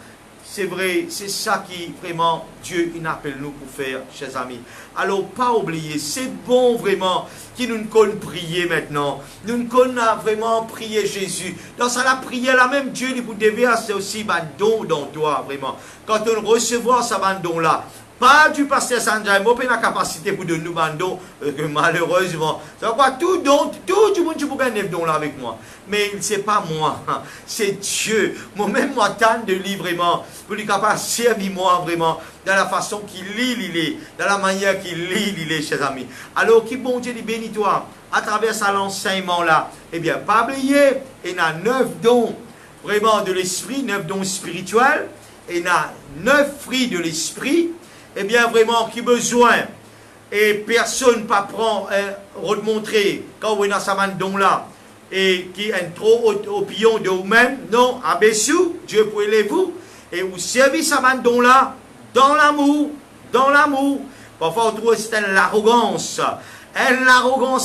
C'est vrai, c'est ça qui vraiment Dieu il appelle nous pour faire, chers amis. Alors, pas oublier, c'est bon vraiment qui nous connaît prier maintenant. Nous ne connaissons vraiment prier Jésus. Dans ça, la prière, là même Dieu, il vous déverse aussi un don dans toi, vraiment. Quand on recevoir ce don là, pas du pasteur Sanjay, moi, pas la capacité pour donner nous un don, malheureusement. C'est quoi, tout le monde qui peut gagner don là avec moi. Mais ce n'est pas moi, c'est Dieu. Moi-même, moi, tant de lui vraiment, pour lui capable de servir moi vraiment, dans la façon qu'il lit, il est, dans la manière qu'il lit, il est, chers amis. Alors, qui bon Dieu, bénis toi, à travers ça l'enseignement là, eh bien, pas oublier, il y a 9 dons, vraiment de l'esprit, 9 dons spirituels, et il y a 9 fruits de l'esprit, eh bien, vraiment, qui besoin, et personne ne peut prendre, remontrer, quand on a ce don là, et qui est trop opinion de vous-même, non, abaissez-vous, Dieu pour élève-vous, et vous servez ce don là, dans l'amour. Parfois, on trouve que c'est l'arrogance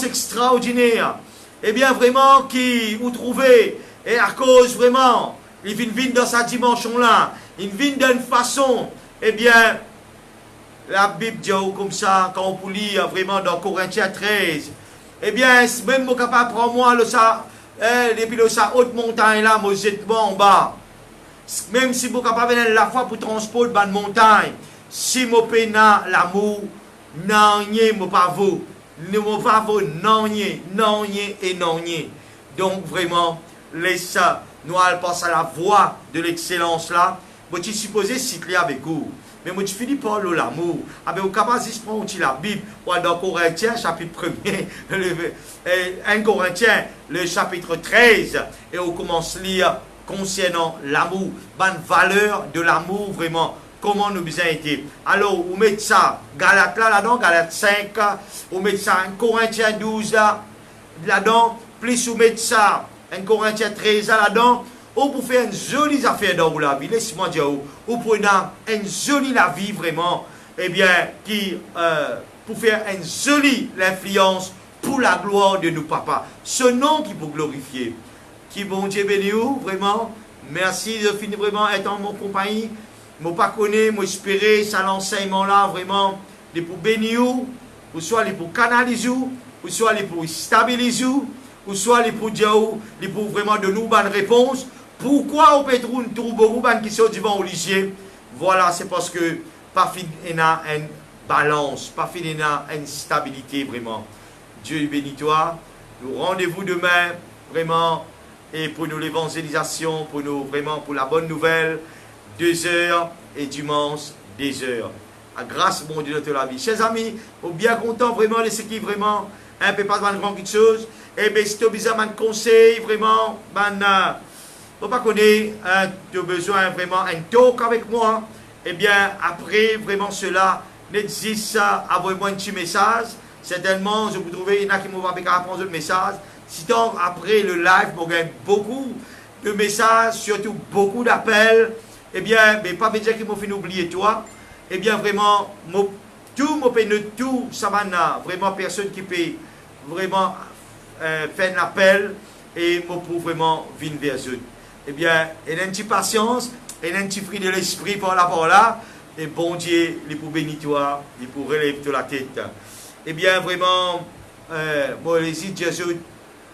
extraordinaire. Eh bien, vraiment, qui vous trouvez, et à cause vraiment, il vient dans sa dimension-là, il vient d'une façon, eh bien, la Bible dit comme ça, quand on peut lire vraiment dans Corinthiens 13, eh bien, même mon capable prendre moi, depuis sa haute montagne là, moi, jette moi en bas. Même si vous capable la foi pour transporter une montagne, si vous payez l'amour, non, vous pas vous. Ne vous pas vous, non, et non. Donc, vraiment, laissez nous aller passer à la voie de l'excellence là. Vous êtes supposé cycler avec vous. Mais moi, je finis par l'amour. Vous êtes capable de prendre la Bible, dans Corinthiens, chapitre 1er, 1 Corinthiens, le chapitre 13, et on commence à lire concernant l'amour, bonne valeur de l'amour, vraiment, comment nous avons été. Alors, vous mettez ça, Galates là-dedans, Galates 5, vous mettez ça, 1 Corinthiens 12 là-dedans, plus soumettre ça, 1 Corinthiens 13 là-dedans, ou pour faire une jolie affaire dans la vie, laisse-moi dire, ou pour une jolie la vie vraiment, eh bien, qui, pour faire une jolie influence pour la gloire de nos papas. Ce nom qui vous glorifier. Qui bon Dieu béni vous, vraiment. Merci de finir vraiment être en mon compagnie. Je ne pas connais, je espérer ça l'enseignement là, vraiment, de pour bénir vous, ou soit pour canaliser vous, ou soit pour stabiliser vous, ou soit pour dire vous, pour vraiment de nous bonnes réponses. Pourquoi on peut trouver beaucoup de qui sont devant au lycée? Voilà, c'est parce que pas fin il y a une balance, pas fin il y a une stabilité vraiment. Dieu bénit toi. Nous rendez-vous demain vraiment et pour nous l'évangélisation, pour nous vraiment pour la bonne nouvelle, 2 heures et dimanche 2 heures. À grâce bon Dieu de la vie. Chers amis, on est bien content vraiment de ce qui vraiment un peu pas de grande chose. Et bien si tu as besoin de conseils vraiment, faut pas connaître, tu as besoin vraiment un talk avec moi. Eh bien, après vraiment cela, n'hésite ça, envoyez-moi un petit message. Certainement, je vous trouver, il y en a qui m'ont apprendre le message. Sinon, après le live, on gagne beaucoup de messages, surtout beaucoup d'appels. Eh bien, mais pas dire qu'ils m'ont fait oublier toi. Eh bien, vraiment, tout, ça va vraiment personne qui peut vraiment faire un appel et pour vraiment venir vers eux. Eh bien, il y a une petite patience, il y a un petit fruit de l'esprit par là, et bon Dieu, il pour bénir toi, il pour relever la tête. Eh bien, vraiment, moi, les îles Jésus,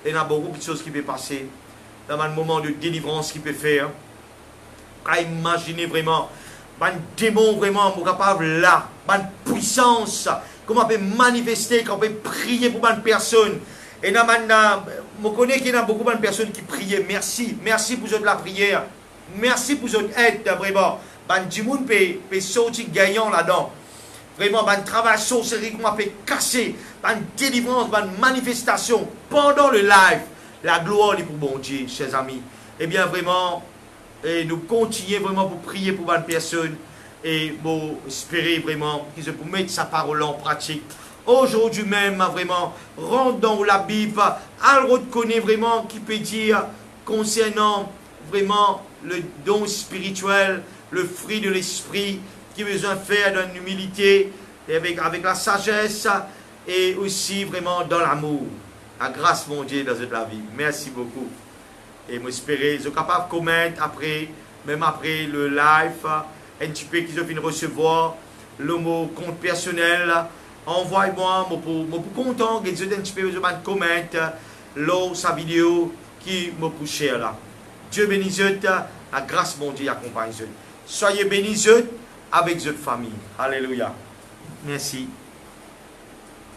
il y a beaucoup de choses qui peuvent passer, dans un moment de délivrance qui peut faire. À imaginer vraiment, un démon vraiment, capable là, une puissance, comment on peut manifester, comment on peut prier pour une personne. Et je connais qu'il y a beaucoup de personnes qui prient. Merci. Merci pour la prière. Merci pour votre aide, vraiment. Du monde peut sortir gagnant là-dedans. Vraiment, un travail sorcellerie qu'on peut casser. Une délivrance, une manifestation pendant le live. La gloire est pour bon Dieu, chers amis. Eh bien, vraiment, et nous continuons vraiment pour prier pour une personne. Et pour espérer vraiment qu'ils puissent mettre sa parole en pratique. Aujourd'hui même, vraiment, rentre dans la Bible, elle reconnaît vraiment qui peut dire concernant vraiment le don spirituel, le fruit de l'esprit, qui besoin de faire dans l'humilité, avec la sagesse, et aussi vraiment dans l'amour. La grâce, mon Dieu, dans la vie. Merci beaucoup. Et j'espère que vous capable de commenter après, même après le live, un petit peu qu'ils ont fini de recevoir le mot compte personnel. Envoyez-moi, je suis content que vous ayez un petit peu de commenter sa vidéo qui me pousse là. Dieu bénisse, la grâce de mon Dieu accompagne. Soyez bénis avec votre famille. Alléluia. Merci.